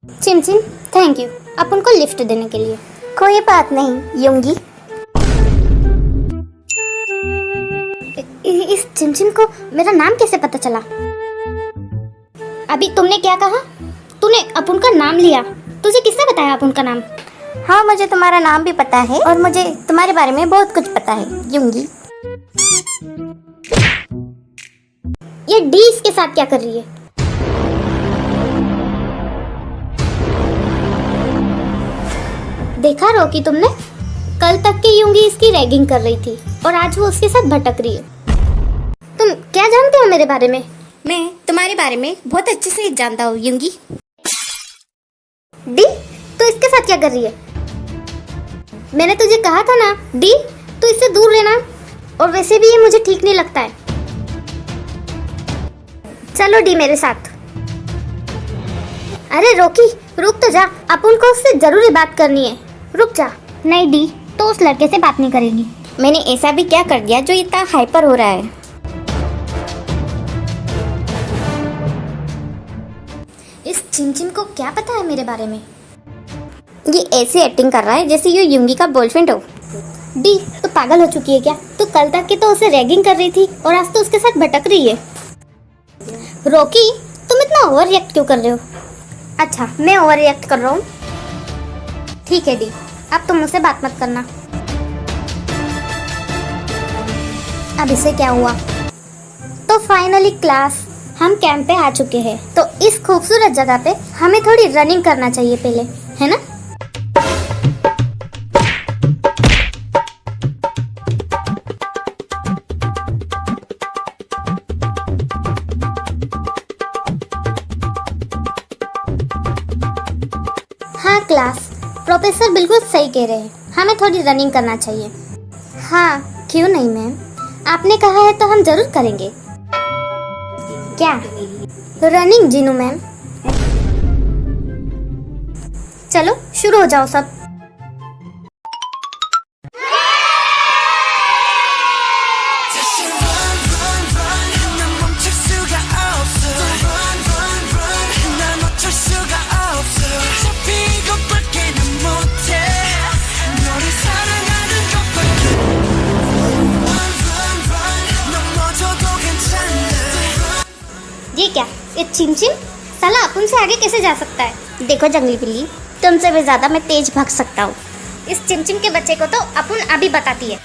चिमचिम, thank you अपन को lift देने के लिए। कोई बात नहीं युंगी। इस चिमचिम को मेरा नाम कैसे पता चला? अभी तुमने क्या कहा? तूने अपुन का नाम लिया। तुझे किसने बताया अपुन का नाम? हाँ, मुझे तुम्हारा नाम भी पता है और मुझे तुम्हारे बारे में बहुत कुछ पता है युंगी। ये डी इसके साथ क्या कर रही है? देखा रोकी तुमने? कल तक की युंगी इसकी रैगिंग कर रही थी और आज वो उसके साथ भटक रही है। तुम क्या जानते हो मेरे बारे में? मैं तुम्हारे बारे में बहुत अच्छे से जानता हूँ युंगी। डी, तो इसके साथ क्या कर रही है? मैंने तुझे कहा था ना डी, तो इससे दूर रहना। और वैसे भी ये मुझे ठीक नहीं लगता है। चलो डी मेरे साथ। अरे रोकी, रुक तो जा, अपन को उससे जरूरी बात करनी है। रुक जा। नहीं डी, तो उस लड़के से बात नहीं करेगी। मैंने ऐसा भी क्या कर दिया जो इतना हाइपर हो रहा है? इस चिमचिम को क्या पता है मेरे बारे में? ये ऐसी एक्टिंग कर रहा है जैसे ये युंगी का बॉयफ्रेंड हो। डी, तो पागल हो चुकी है क्या? तू कल तक की तो उसे रैगिंग कर रही थी और आज तो उसके साथ भटक रही है। रोकी, तुम इतना ओवर रिएक्ट क्यों कर रहे हो? अच्छा, मैं ओवर रिएक्ट कर रहा हूँ। ठीक है डी, अब तुम मुझसे बात मत करना। अब इसे क्या हुआ? तो फाइनली क्लास, हम कैंप पे आ चुके हैं। तो इस खूबसूरत जगह पे हमें थोड़ी रनिंग करना चाहिए पहले, है ना? हाँ क्लास, प्रोफेसर बिल्कुल सही कह रहे हैं, हमें थोड़ी रनिंग करना चाहिए। हाँ, क्यों नहीं मैम, आपने कहा है तो हम जरूर करेंगे। क्या रनिंग जीनू मैम? चलो शुरू हो जाओ सब। ये क्या, ये चिमचिम साला अपन से आगे कैसे जा सकता है? देखो जंगली बिल्ली, तुमसे भी ज्यादा मैं तेज भाग सकता हूँ। इस चिमचिम के बच्चे को तो अपन अभी बताती है।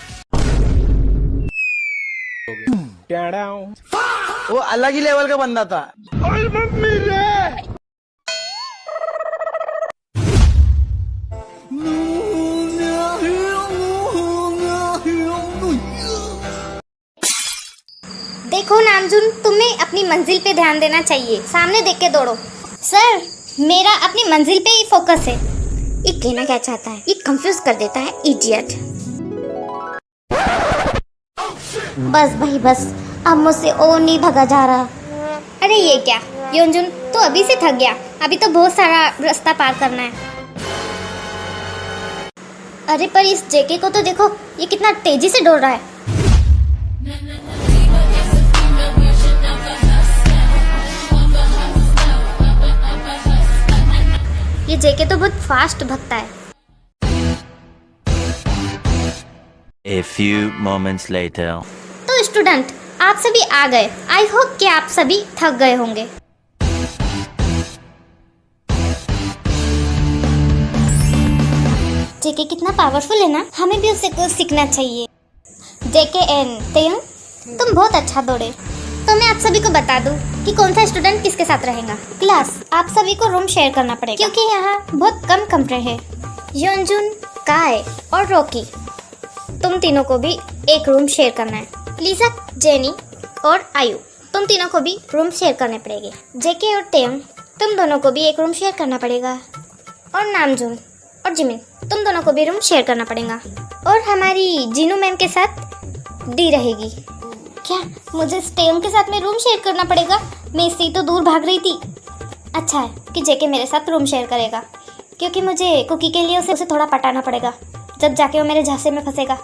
वो अलग ही लेवल का बंदा था। देखो नामजुन, तुम्हें अपनी मंजिल पे ध्यान देना चाहिए, सामने देख के दौड़ो। सर, मेरा अपनी मंजिल पे ही फोकस है। ये कहना क्या चाहता है? ये कंफ्यूज कर देता है, इडियट। बस भाई बस, अब मुझसे और नहीं भगा जा रहा। अरे ये क्या योंजुन, तो अभी से थक गया? अभी तो बहुत सारा रास्ता पार करना है। अरे पर इस जेके को तो देखो, ये कितना तेजी से दौड़ रहा है। ये जेके तो बहुत फास्ट भागता है। A few moments later. तो स्टूडेंट, आप सभी आ गए। आई होप कि आप सभी थक गए होंगे। जेके कितना पावरफुल है ना, हमें भी उससे कुछ सीखना चाहिए। जेके एन तेयंग, तुम बहुत अच्छा दौड़े। तो मैं आप सभी को बता दूं कि कौन सा स्टूडेंट किसके साथ रहेगा। क्लास, आप सभी को रूम शेयर करना पड़ेगा क्योंकि यहाँ बहुत कम कमरे हैं। योंजुन, काय और रॉकी, तुम तीनों को भी एक रूम शेयर करना है। लीजा, जेनी और आयु, तुम तीनों को भी रूम शेयर करने पड़ेंगे। जेके और तेयंग, तुम दोनों को भी एक रूम शेयर करना पड़ेगा। और नामजुन और जिमिन, तुम दोनों को भी रूम शेयर करना पड़ेगा। और हमारी जीनू मैम के साथ डी रहेगी। क्या मुझे स्टेम के साथ में रूम शेयर करना पड़ेगा? मैं इससे तो दूर भाग रही थी। अच्छा है कि जेके मेरे साथ रूम शेयर करेगा क्योंकि मुझे कुकी के लिए उसे थोड़ा पटाना पड़ेगा जब जाके वो मेरे झांसे में फंसेगा।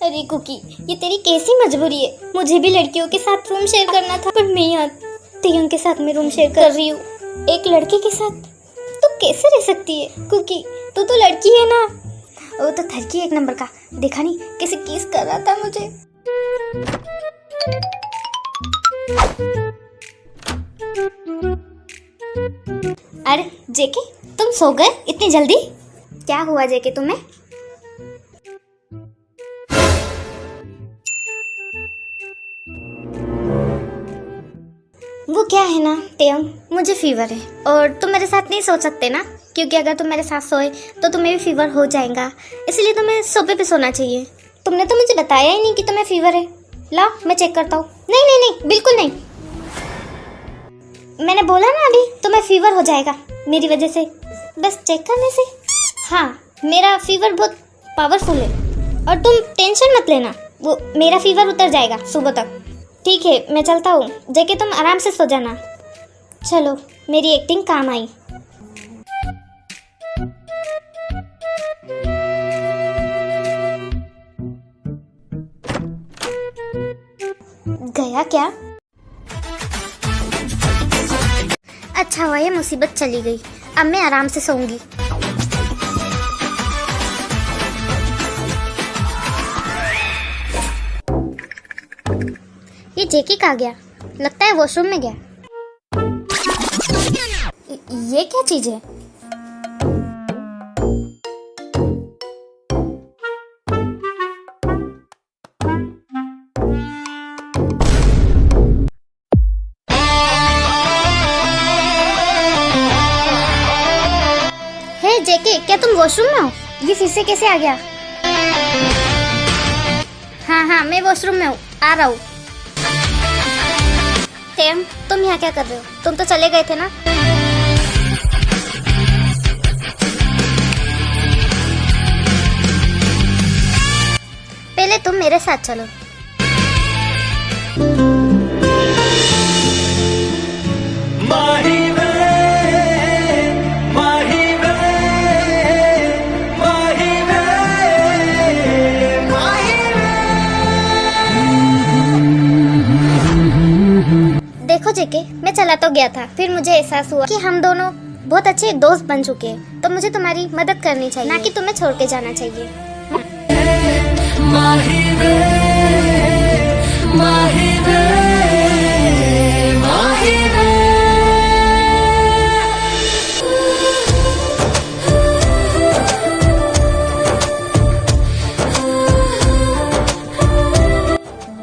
अरे कुकी, ये तेरी कैसी मजबूरी है? मुझे भी लड़कियों के साथ रूम शेयर करना था, पर मैं यहाँ तेयंग के साथ में रूम शेयर कर रही हूँ, एक लड़के के साथ। तू कैसे रह सकती है कुकी? तू तो लड़की है ना। वो तो थरकी एक नंबर का, देखा नहीं कैसे किस कर रहा था मुझे। अरे जेके, तुम सो गए इतनी जल्दी? क्या हुआ जेके तुम्हें? वो क्या है ना तेयंग, मुझे फीवर है और तुम मेरे साथ नहीं सो सकते ना, क्योंकि अगर तुम मेरे साथ सोए तो तुम्हें भी फीवर हो जाएगा, इसलिए तुम्हें सोफे पे सोना चाहिए। तुमने तो मुझे बताया ही नहीं कि तुम्हें फीवर है। लाओ मैं चेक करता हूँ। नहीं नहीं नहीं, बिल्कुल नहीं। मैंने बोला ना अभी तुम्हें फीवर हो जाएगा मेरी वजह से, बस चेक करने से। हाँ, मेरा फीवर बहुत पावरफुल है और तुम टेंशन मत लेना, वो मेरा फीवर उतर जाएगा सुबह तक। ठीक है, मैं चलता हूँ। जेके तुम आराम से सो जाना। चलो, मेरी एक्टिंग काम आई। गया क्या? अच्छा हुआ ये मुसीबत चली गई, अब मैं आराम से सोऊंगी। ये जेकी कहाँ गया? लगता है वॉशरूम में गया। ये क्या चीज है? हे जेके, क्या तुम वॉशरूम में हो? ये फिर से कैसे आ गया? हाँ, मैं वॉशरूम में हूँ, आ रहा हूँ। तेयंग, तुम यहाँ क्या कर रहे हो? तुम तो चले गए थे ना? पहले तुम मेरे साथ चलो। देखो जेके, मैं चला तो गया था, फिर मुझे एहसास हुआ कि हम दोनों बहुत अच्छे दोस्त बन चुके हैं, तो मुझे तुम्हारी मदद करनी चाहिए, ना कि तुम्हें छोड़ के जाना चाहिए।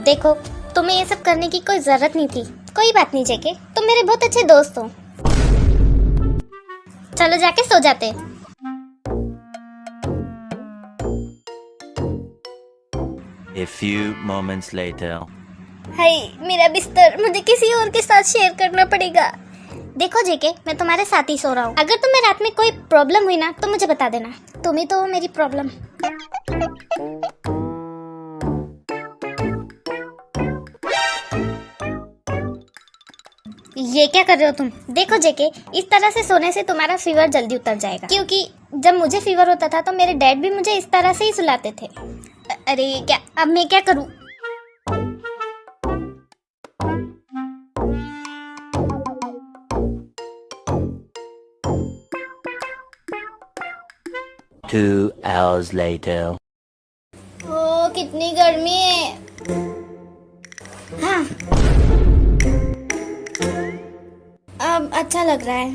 देखो, तुम्हें ये सब करने की कोई जरूरत नहीं थी। कोई बात नहीं जेके, तुम मेरे बहुत अच्छे दोस्त हो। चलो जाके सो जाते। A few moments later. हाय, मेरा बिस्तर मुझे किसी और के साथ शेयर करना पड़ेगा। देखो जेके, मैं तुम्हारे साथ ही सो रहा हूँ। अगर तुम्हें रात में कोई प्रॉब्लम हुई ना तो मुझे बता देना, तुम ही तो हो मेरी प्रॉब्लम। ये क्या कर रहे हो तुम? देखो जेके, इस तरह से सोने से तुम्हारा फीवर जल्दी उतर जाएगा, क्योंकि जब मुझे फीवर होता था तो मेरे डैड भी मुझे इस तरह से ही सुलाते थे। अरे क्या, अब मैं क्या करूं? Two hours later. ओ, कितनी गर्मी है। हाँ, अब अच्छा लग रहा है।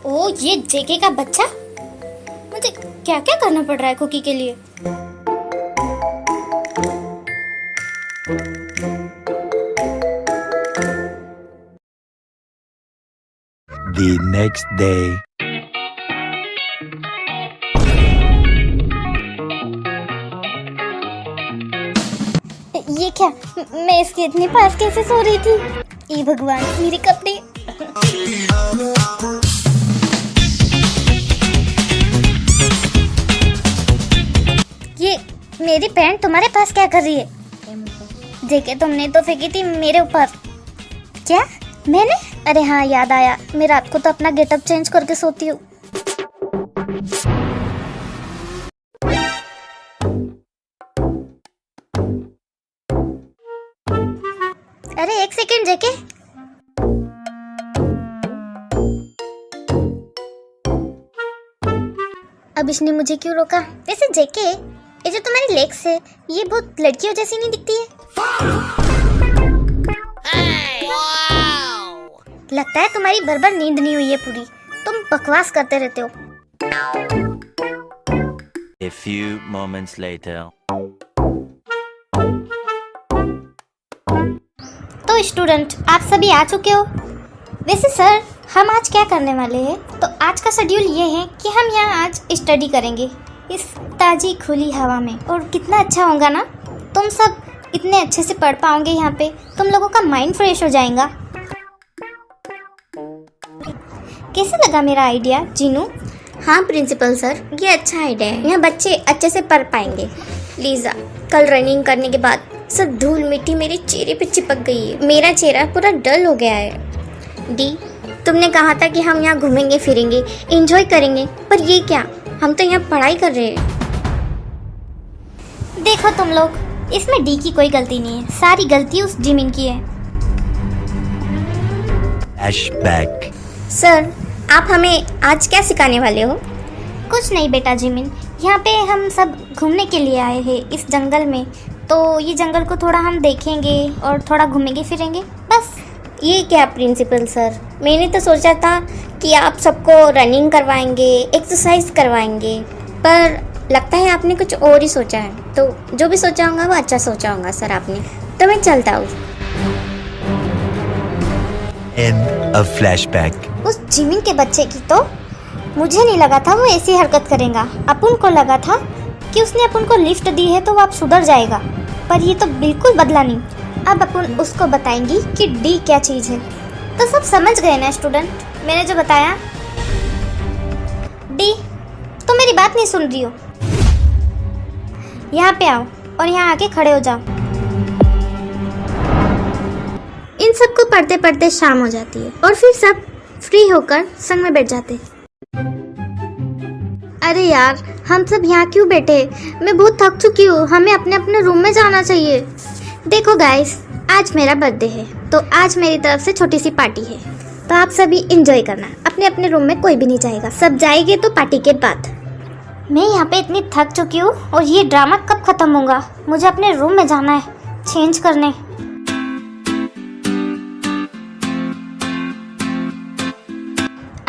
ओ, ये जेके का बच्चा। मुझे क्या क्या करना पड़ रहा है कुकी के लिए। The next day. ये क्या, मैं इसके इतने पास कैसे सो रही थी? ए भगवान, मेरे कपड़े। ये मेरी पैंट तुम्हारे पास क्या कर रही है? जेके, तुमने तो फेंकी थी मेरे ऊपर। क्या? मैंने? अरे हाँ, याद आया, मैं रात को तो अपना गेटअप चेंज करके सोती हूँ। अरे एक सेकेंड जेके, अब इसने मुझे क्यों रोका? वैसे जेके, ये जो तुम्हारी लेग्स है ये बहुत लड़कियों जैसी नहीं दिखती है? लगता है तुम्हारी भर नींद नहीं हुई है पूरी, तुम बकवास करते रहते हो। A few moments later. तो स्टूडेंट, आप सभी आ चुके हो। वैसे सर, हम आज क्या करने वाले हैं? तो आज का शेड्यूल ये है कि हम यहाँ आज स्टडी करेंगे इस ताजी खुली हवा में, और कितना अच्छा होगा ना, तुम सब इतने अच्छे से पढ़ पाओगे यहाँ पे, तुम लोगों का माइंड फ्रेश हो जाएगा। कैसा लगा मेरा आइडिया जीनू? हाँ प्रिंसिपल सर, ये अच्छा आइडिया है। यहाँ बच्चे अच्छे से पढ़ पाएंगे। लीजा, कल रनिंग करने के बाद सब धूल मिट्टी मेरे चेहरे पे चिपक गई है। मेरा चेहरा पूरा डल हो गया है। डी, तुमने कहा था कि हम यहाँ घूमेंगे फिरेंगे, एंजॉय करेंगे, पर ये क्या, हम तो यहाँ पढ़ाई कर रहे हैं। देखो तुम लोग, इसमें डी की कोई गलती नहीं है, सारी गलती उस जिमिन की है। Flashback. सर, आप हमें आज क्या सिखाने वाले हो? कुछ नहीं बेटा जिमिन, यहाँ पे हम सब घूमने के लिए आए हैं इस जंगल में, तो ये जंगल को थोड़ा हम देखेंगे और थोड़ा घूमेंगे फिरेंगे, बस। ये क्या प्रिंसिपल सर, मैंने तो सोचा था कि आप सबको रनिंग करवाएंगे, एक्सरसाइज करवाएंगे, पर लगता है आपने कुछ और ही सोचा है। तो जो भी सोचा होगा वो अच्छा सोचा होगा सर आपने। तो मैं चलता हूँ। End of flashback. उस जिमिन के बच्चे की तो मुझे नहीं लगा था वो ऐसी हरकत करेगा। अपन को लगा था कि उसने अपन को लिफ्ट दी है तो वो अब सुधर जाएगा, पर ये तो बिल्कुल बदला नहीं। अब अपन उसको बताएंगी कि डी क्या चीज़ है। तो सब समझ गए ना स्टूडेंट, मैंने जो बताया? डी, तुम मेरी बात नहीं सुन रही हो? यहाँ पे आओ और यहाँ आके खड़े हो जाओ। इन सबको पढ़ते पढ़ते शाम हो जाती है और फिर सब फ्री होकर संग में बैठ जाते। अरे यार, हम सब यहाँ क्यों बैठे? मैं बहुत थक चुकी हूँ, हमें अपने अपने रूम में जाना चाहिए। देखो गाइस, आज मेरा बर्थडे है, तो आज मेरी तरफ से छोटी सी पार्टी है, तो आप सभी एंजॉय करना। अपने अपने रूम में कोई भी नहीं जाएगा, सब जाएंगे तो पार्टी के बाद। मैं यहाँ पे इतनी थक चुकी हूँ और ये ड्रामा कब खत्म होगा? मुझे अपने रूम में जाना है चेंज करने।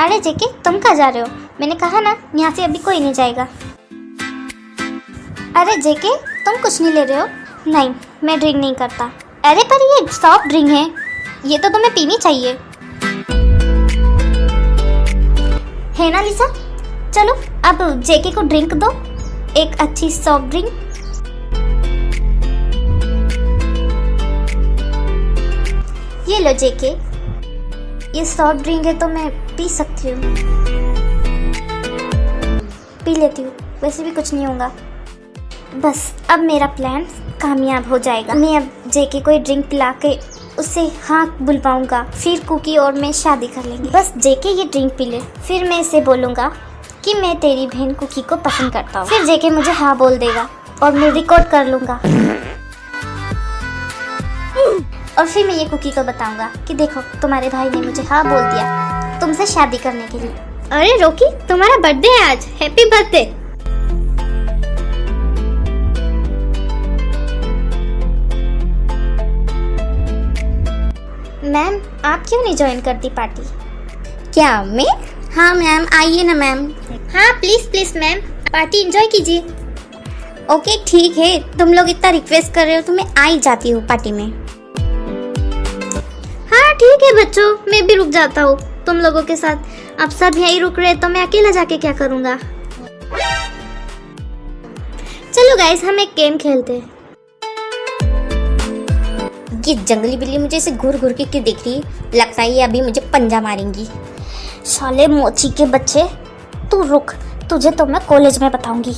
अरे जेके, तुम कहाँ जा रहे हो? मैंने कहा ना, यहाँ से अभी कोई नहीं जाएगा। अरे जेके, तुम कुछ नहीं ले रहे हो? नहीं, मैं ड्रिंक नहीं करता। अरे पर ये सॉफ्ट ड्रिंक है, ये तो तुम्हें पीनी चाहिए, है ना लिसा? चलो अब जेके को ड्रिंक दो, एक अच्छी सॉफ्ट ड्रिंक। ये लो जेके, ये सॉफ्ट ड्रिंक है तो मैं पी सकती हूँ। पी लेती हूँ, वैसे भी कुछ नहीं होगा। बस अब मेरा प्लान कामयाब हो जाएगा। मैं अब जेके को ड्रिंक पिला के उससे हाँ बुलवाऊंगा, फिर कुकी और मैं शादी कर लेंगे। बस जेके ये ड्रिंक पी ले, फिर मैं इसे बोलूँगा कि मैं तेरी बहन कुकी को पसंद करता हूँ। फिर जेके मुझे हाँ बोल देगा और मैं रिकॉर्ड कर लूँगा, और फिर मैं ये कुकी को बताऊंगा कि देखो तुम्हारे भाई ने मुझे हाँ बोल दिया तुमसे शादी करने के लिए। अरे रोकी, तुम्हारा बर्थडे है आज, हैप्पी बर्थडे। मैम, आप क्यों नहीं ज्वाइन करती पार्टी? क्या मैं? हाँ मैम, आइए ना मैम। हाँ please please ma'am, party enjoy कीजिए। ओके ठीक है, तुम लोग इतना रिक्वेस्ट कर रहे हो तो मैं आ ही जाती हूँ पार्टी में। हाँ ठीक है बच्चों, मैं भी रुक जाता हूँ तुम लोगों के साथ। अब सब यहीं रुक रहे तो मैं अकेला जाके क्या करूँगा? चलो गाइस, हम एक गेम खेलते हैं। ये जंगली बिल्ली मुझे ऐसे घूर घूर के क्यों देख रही है? लगता है ये अभी मुझे पंजा मारेंगी। साले मोची के बच्चे, तू रुक, तुझे तो मैं कॉलेज में बताऊंगी।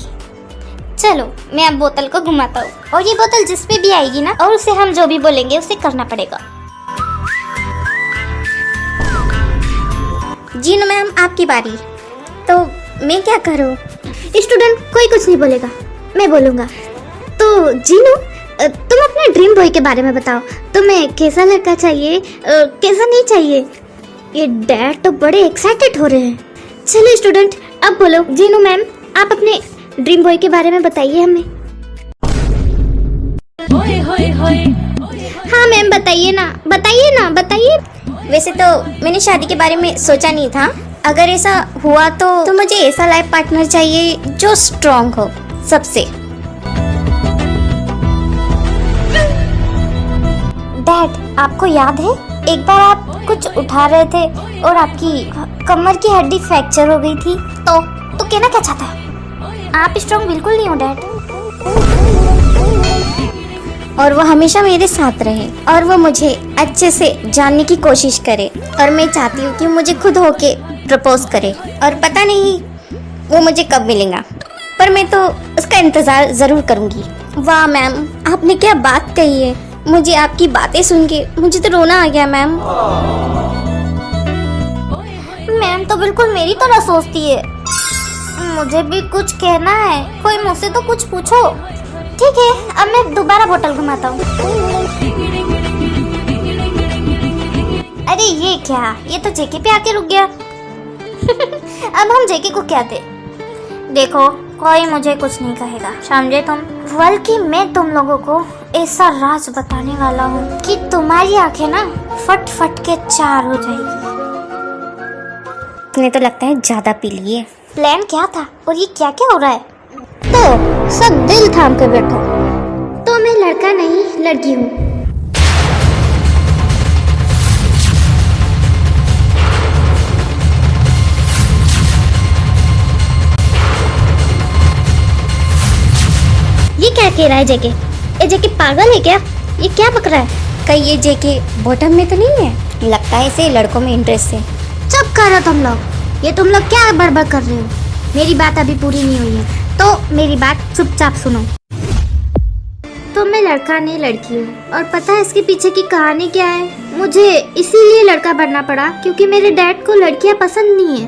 चलो मैं अब बोतल को घुमाता हूँ, और ये बोतल जिस पे भी आएगी ना, और उसे हम जो भी बोलेंगे उसे करना पड़ेगा। जी नो मैम, आपकी बारी। तो मैं क्या करूँ? स्टूडेंट कोई कुछ नहीं बोलेगा, मैं बोलूँगा। तो जीनू, तुम अपना अपने ड्रीम बॉय के बारे में बताओ। तुम्हें कैसा लड़का चाहिए, कैसा नहीं चाहिए? ये डैड तो बड़े एक्साइटेड हो रहे हैं। चलिए स्टूडेंट, अब बोलो। जीनू मैम, आप अपने ड्रीम बॉय के बारे में बताइए हमें। हाँ मैम, बताइए ना, बताइए ना, बताइए। वैसे तो मैंने शादी के बारे में सोचा नहीं था। अगर ऐसा हुआ तो मुझे ऐसा लाइफ पार्टनर चाहिए जो स्ट्रॉन्ग हो सबसे। डैड, आपको याद है एक बार आप कुछ उठा रहे थे और आपकी कमर की हड्डी फ्रैक्चर हो गई थी? तो कहना क्या चाहता है? आप स्ट्रॉन्ग बिल्कुल नहीं हो डैड। और वो हमेशा मेरे साथ रहे और वो मुझे अच्छे से जानने की कोशिश करे। और मैं चाहती हूँ कि मुझे खुद होके प्रपोज करे। और पता नहीं वो मुझे कब मिलेगा, पर मैं तो उसका इंतजार जरूर करूँगी। वाह मैम, आपने क्या बात कही है। मुझे आपकी बातें सुन के मुझे तो रोना आ गया मैम। मैम तो बिल्कुल मेरी तरह सोचती है। मुझे भी कुछ कहना है, कोई मुझसे तो कुछ पूछो। ठीक है, अब मैं दोबारा बोतल घुमाता हूँ। अरे ये क्या, ये तो जेके पे आके रुक गया। अब हम जेके को क्या दे? देखो, कोई मुझे कुछ नहीं कहेगा, समझे तुम? बल्कि मैं तुम लोगों को ऐसा राज बताने वाला हूँ कि तुम्हारी आंखें ना फट फट के चार हो जाएगी। तुम्हें तो लगता है ज्यादा पी लिए। प्लान क्या था और ये क्या क्या हो रहा है? तो सब दिल थाम के बैठो। तो मैं लड़का नहीं, लड़की हूँ। ये क्या कह रहा है जेके? ये जेके पागल है क्या? ये क्या बक रहा है? कहीं ये जेके बॉटम में तो नहीं है? लगता है इसे लड़कों में इंटरेस्ट है। चुप करो तुम लोग। ये तुम लोग क्या बड़बड़ कर रहे हो? मेरी बात अभी पूरी नहीं हुई है, तो मेरी बात चुपचाप सुनो। तो मैं लड़का नहीं, लड़की हूँ। और पता है इसके पीछे की कहानी क्या है? मुझे इसीलिए लड़का बनना पड़ा क्योंकि मेरे डैड को लड़कियाँ पसंद नहीं है।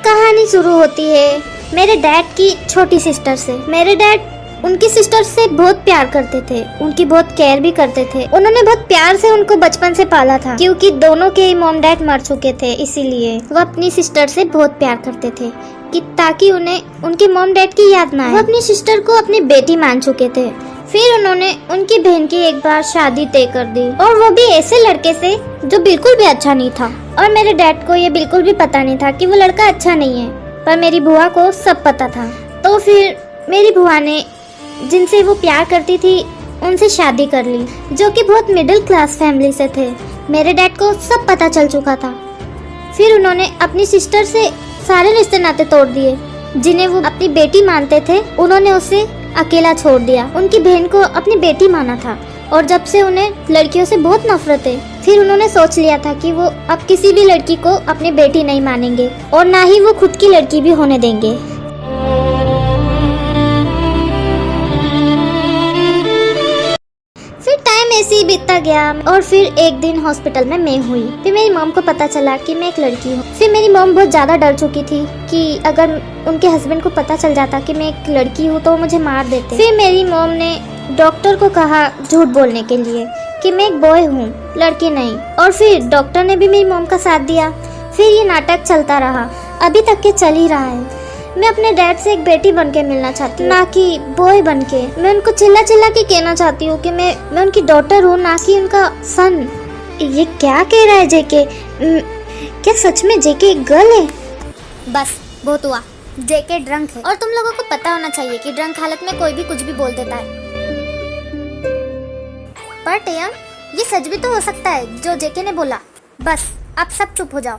कहानी शुरू होती है मेरे डैड की छोटी सिस्टर से। मेरे डैड उनकी सिस्टर से बहुत प्यार करते थे, उनकी बहुत केयर भी करते थे। उन्होंने बहुत प्यार से उनको बचपन से पाला था क्योंकि दोनों के ही मॉम डैड मर चुके थे। इसीलिए वो अपनी सिस्टर से बहुत प्यार करते थे कि ताकि उन्हें उनके मॉम डैड की याद ना आए। वो अपनी सिस्टर को अपनी बेटी मान चुके थे। फिर उन्होंने उनकी बहन की एक बार शादी तय कर दी, और वो भी ऐसे लड़के से जो बिल्कुल भी अच्छा नहीं था। और मेरे डैड को ये बिल्कुल भी पता नहीं था कि वो लड़का अच्छा नहीं है, पर मेरी बुआ को सब पता था। तो फिर मेरी बुआ ने जिनसे वो प्यार करती थी उनसे शादी कर ली, जो कि बहुत मिडिल क्लास फैमिली से थे। मेरे डैड को सब पता चल चुका था। फिर उन्होंने अपनी सिस्टर से सारे रिश्ते नाते तोड़ दिए जिन्हें वो अपनी बेटी मानते थे। उन्होंने उसे अकेला छोड़ दिया। उनकी बहन को अपनी बेटी माना था, और जब से उन्हें लड़कियों से बहुत नफरत है, फिर उन्होंने सोच लिया था कि वो अब किसी भी लड़की को अपनी बेटी नहीं मानेंगे और ना ही वो खुद की लड़की भी होने देंगे। ऐसे ही बीतता गया, और फिर एक दिन हॉस्पिटल में मैं हुई। फिर मेरी मॉम को पता चला कि मैं एक लड़की हूँ। फिर मेरी मॉम बहुत ज्यादा डर चुकी थी कि अगर उनके हस्बैंड को पता चल जाता कि मैं एक लड़की हूँ तो वो मुझे मार देते। फिर मेरी मॉम ने डॉक्टर को कहा झूठ बोलने के लिए कि मैं एक बॉय हूँ, लड़की नहीं। और फिर डॉक्टर ने भी मेरी मॉम का साथ दिया। फिर ये नाटक चलता रहा, अभी तक के चल ही रहा है। मैं अपने डैड से एक बेटी बन के मिलना चाहती हूँ, ना कि बॉय बन के। मैं उनको चिल्ला चिल्ला के कहना चाहती हूँ कि मैं उनकी डॉटर हूँ, ना कि उनका सन। ये क्या कह रहा है जेके? क्या सच में जेके एक गर्ल है? बस बहुत हुआ, जेके ड्रंक है। और तुम लोगों को पता होना चाहिए कि ड्रंक हालत में कोई भी कुछ भी बोल देता है। पर टेयम, ये सच भी तो हो सकता है जो जेके ने बोला। बस आप सब चुप हो जाओ।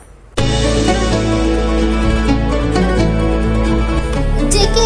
जेके,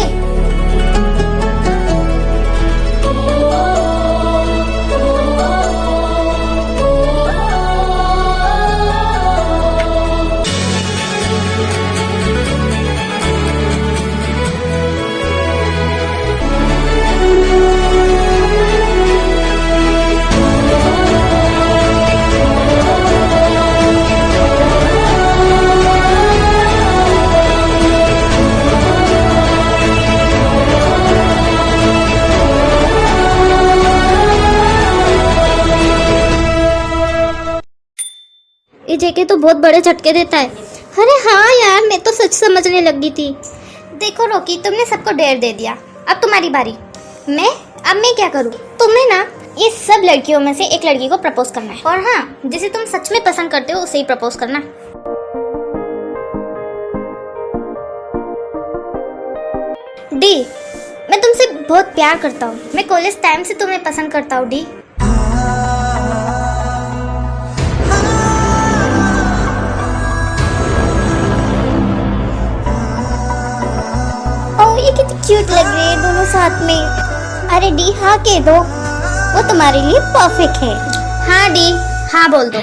जेके तो बहुत बड़े झटके देता है। अरे हाँ यार, मैं तो सच समझने लगी थी। देखो रॉकी, तुमने सबको डेयर दे दिया, अब तुम्हारी बारी। अब मैं क्या करूँ? तुम्हें ना ये सब लड़कियों में से एक लड़की को प्रपोज करना है, और हाँ, जिसे तुम सच में पसंद करते हो उसे ही प्रपोज करना। डी, मैं तुमसे बहुत प्यार करता हूँ। मैं कॉलेज टाइम से तुम्हें पसंद करता हूँ डी। ओह, ये कितनी क्यूट लग रही है दोनों साथ में। अरे डी, हाँ कह दो, वो तुम्हारे लिए परफेक्ट है। हाँ डी, हाँ बोल दो।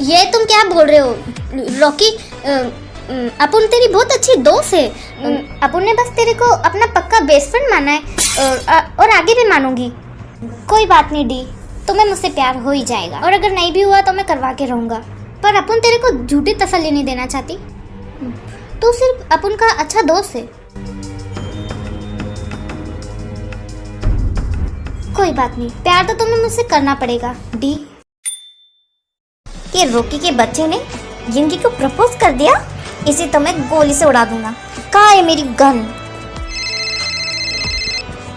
ये तुम क्या बोल रहे हो रॉकी? अपुन तेरी बहुत अच्छी दोस्त है। अपुन ने बस तेरे को अपना पक्का बेस्ट फ्रेंड माना है, और आगे भी मानूंगी। कोई बात नहीं डी, तुम्हें मुझसे प्यार हो ही जाएगा, और अगर नहीं भी हुआ तो मैं करवा के रहूंगा। पर अपुन तेरे को झूठी तसल्ली नहीं देना चाहती। तू सिर्फ अपुन का अच्छा दोस्त है। कोई बात नहीं, प्यार तो तुम्हें मुझसे करना पड़ेगा डी। कि रॉकी के बच्चे ने युंगी को प्रपोज कर दिया, इसे तो मैं गोली से उड़ा दूंगा। कहाँ है मेरी गन?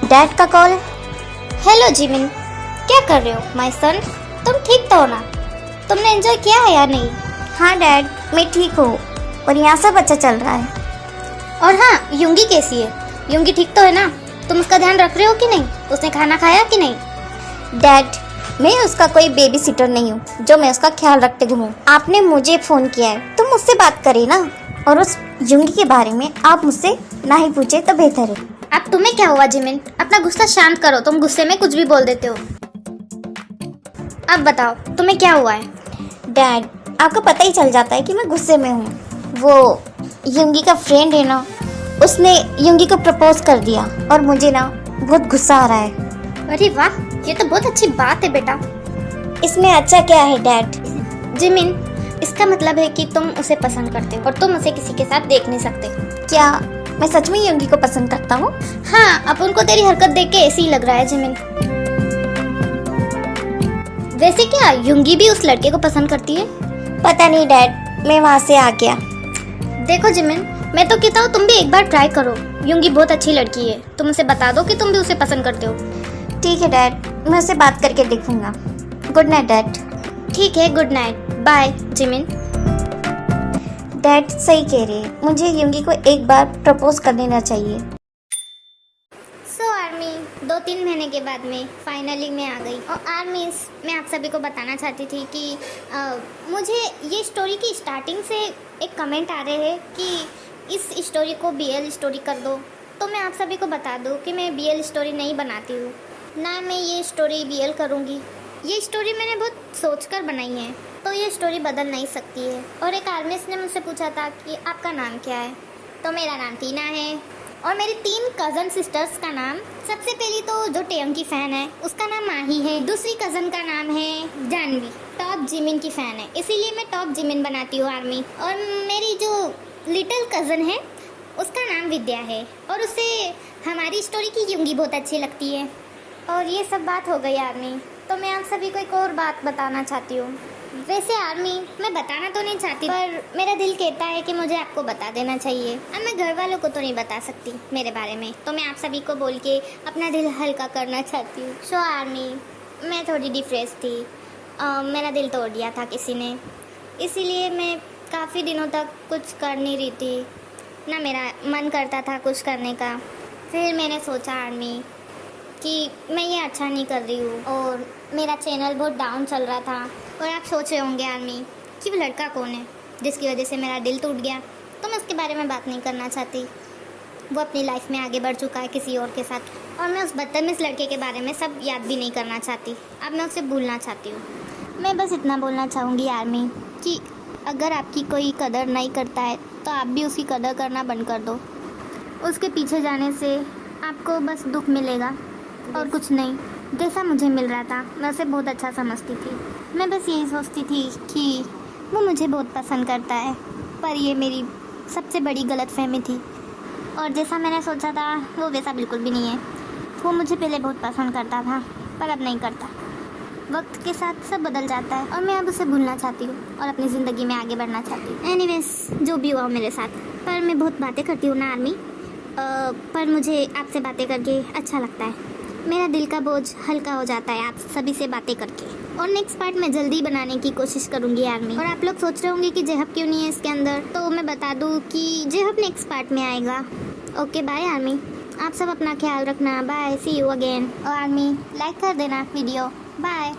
डैड का कॉल। हेलो जिमिन, क्या कर रहे हो माय सन? तुम ठीक तो हो ना? तुमने एंजॉय किया है या नहीं? हाँ डैड, मैं ठीक हूँ और यहाँ सब अच्छा चल रहा है। और हाँ, युंगी कैसी है? युंगी ठीक तो है ना? तुम उसका ध्यान रख रहे हो कि नहीं? उसने खाना खाया कि नहीं? डैड, मैं उसका कोई बेबी सिटर नहीं हूँ जो मैं उसका ख्याल रखते घूमूं। आपने मुझे फोन किया है तो मुझसे बात करें ना, और उस युंगी के बारे में आप मुझसे ना ही पूछे तो बेहतर है। अब तुम्हें क्या हुआ जिमिन? अपना गुस्सा शांत करो, तुम गुस्से में कुछ भी बोल देते हो। अब बताओ तुम्हें क्या हुआ है? डैड, आपको पता ही चल जाता है कि मैं गुस्से में हूँ। वो युंगी का फ्रेंड है ना, उसने युंगी को प्रपोज कर दिया और मुझे ना बहुत गुस्सा आ रहा है। अरे वाह, ये तो बहुत अच्छी बात है बेटा। इसमें अच्छा क्या है डैड? जिमिन, इसका मतलब है कि तुम उसे पसंद करते हो और तुम उसे किसी के साथ देख नहीं सकते। क्या मैं सच में युंगी को पसंद करता हूँ? हाँ, अब उनको तेरी हरकत देख के ऐसे ही लग रहा है जिमिन। वैसे क्या युंगी भी उस लड़के को पसंद करती है? पता नहीं डैड, मैं वहाँ से आ गया। देखो जिमिन, मैं तो कहता हूँ तुम भी एक बार ट्राई करो। युंगी बहुत अच्छी लड़की है, तुम उसे बता दो कि तुम भी उसे पसंद करते हो। ठीक है डैड, मैं उससे बात करके देखूंगा। Good night dad. ठीक है, good night, bye Jimin. Dad सही कह रही है, मुझे युंगी को एक बार प्रपोज कर देना चाहिए। सो आर्मी, 2-3 महीने के बाद में फाइनली मैं आ गई। और आर्मी, मैं आप सभी को बताना चाहती थी कि मुझे ये स्टोरी की स्टार्टिंग से एक कमेंट आ रहे हैं कि इस स्टोरी को BL स्टोरी कर दो। तो मैं आप सभी को बता दूं कि मैं BL स्टोरी नहीं बनाती हूँ, ना मैं ये स्टोरी BL करूँगी। ये स्टोरी मैंने बहुत सोचकर बनाई है, तो ये स्टोरी बदल नहीं सकती है। और एक आर्मिस ने मुझसे पूछा था कि आपका नाम क्या है, तो मेरा नाम टीना है। और मेरी 3 कज़न सिस्टर्स का नाम, सबसे पहली तो जो टेयंग की फ़ैन है उसका नाम माही है, दूसरी कज़न का नाम है जानवी, टॉप जिमिन की फ़ैन है, इसीलिए मैं टॉप जिमिन बनाती हूँ आर्मी। और मेरी जो लिटिल कज़न है उसका नाम विद्या है, और उसे हमारी स्टोरी की युंगी बहुत अच्छी लगती है। और ये सब बात हो गई आर्मी, तो मैं आप सभी को एक और बात बताना चाहती हूँ। वैसे आर्मी, मैं बताना तो नहीं चाहती, पर मेरा दिल कहता है कि मुझे आपको बता देना चाहिए। अब मैं घर वालों को तो नहीं बता सकती मेरे बारे में, तो मैं आप सभी को बोल के अपना दिल हल्का करना चाहती हूँ। सो आर्मी, मैं थोड़ी डिप्रेस थी, मेरा दिल तोड़ दिया था किसी ने, इसीलिए मैं काफ़ी दिनों तक कुछ कर नहीं रही थी, ना मेरा मन करता था कुछ करने का। फिर मैंने सोचा आर्मी कि मैं ये अच्छा नहीं कर रही हूँ, और मेरा चैनल बहुत डाउन चल रहा था। और आप सोच रहे होंगे आर्मी कि वो लड़का कौन है जिसकी वजह से मेरा दिल टूट गया, तो मैं उसके बारे में बात नहीं करना चाहती। वो अपनी लाइफ में आगे बढ़ चुका है किसी और के साथ, और मैं उस बदतमीज़ लड़के के बारे में सब याद भी नहीं करना चाहती। अब मैं उसे भूलना चाहती हूँ। मैं बस इतना बोलना चाहूँगी आर्मी कि अगर आपकी कोई कदर नहीं करता है तो आप भी उसकी कदर करना बंद कर दो। उसके पीछे जाने से आपको बस दुख मिलेगा और कुछ नहीं। जैसा मुझे मिल रहा था मैं उसे बहुत अच्छा समझती थी। मैं बस यही सोचती थी कि वो मुझे बहुत पसंद करता है, पर ये मेरी सबसे बड़ी गलतफहमी थी। और जैसा मैंने सोचा था वो वैसा बिल्कुल भी नहीं है। वो मुझे पहले बहुत पसंद करता था पर अब नहीं करता। वक्त के साथ सब बदल जाता है और मैं अब उसे भूलना चाहती हूँ और अपनी ज़िंदगी में आगे बढ़ना चाहती हूँ। एनीवेज, जो भी हुआ मेरे साथ, पर मैं बहुत बातें करती हूँ ना आर्मी, पर मुझे आपसे बातें करके अच्छा लगता है। मेरा दिल का बोझ हल्का हो जाता है आप सभी से बातें करके। और नेक्स्ट पार्ट मैं जल्दी बनाने की कोशिश करूँगी आर्मी। और आप लोग सोच रहे होंगे कि जेहब क्यों नहीं है इसके अंदर, तो मैं बता दूँ कि जेहब नेक्स्ट पार्ट में आएगा। ओके बाय आर्मी, आप सब अपना ख्याल रखना। Bye, see you again. और आर्मी लाइक कर देना वीडियो। बाय।